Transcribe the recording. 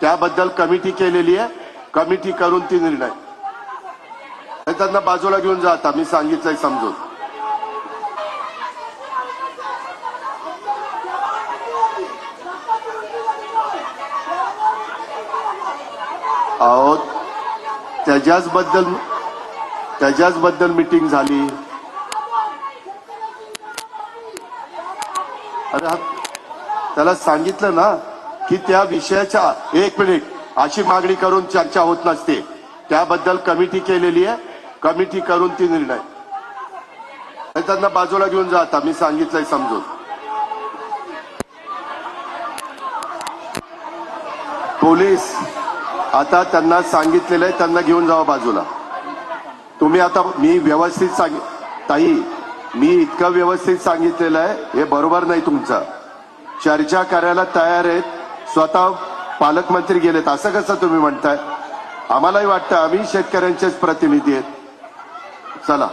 त्याबद्दल कमिटी केलेली आहे. कमिटी करून ती निर्णय. त्यांना बाजूला घेऊन जा. आता मी सांगितलंय समजून. अहो त्याच्याच बद्दल मीटिंग झाली. अरे त्याला सांगितलं ना की त्या विषयाच्या 1 मिनिट अशी मागणी करून चर्चा होत नसते. त्याबद्दल कमिटी केलेली आहे. कमिटी करून ती निर्णय. त्यांना बाजूला घेऊन जा. आता मी सांगितलंय समजून. पोलीस आता त्यांना सांगितलेलं आहे, त्यांना घेऊन जावं बाजूला. तुम्ही आता मी व्यवस्थित ताई मी इतकं व्यवस्थित सांगितलेलं आहे, हे बरोबर नाही तुमचं. चर्चा करायला तयार आहेत, स्वतः पालकमंत्री गेलेत, असं कसं तुम्ही म्हणताय? आम्हालाही वाटतं आम्ही शेतकऱ्यांचेच प्रतिनिधी आहेत. चला.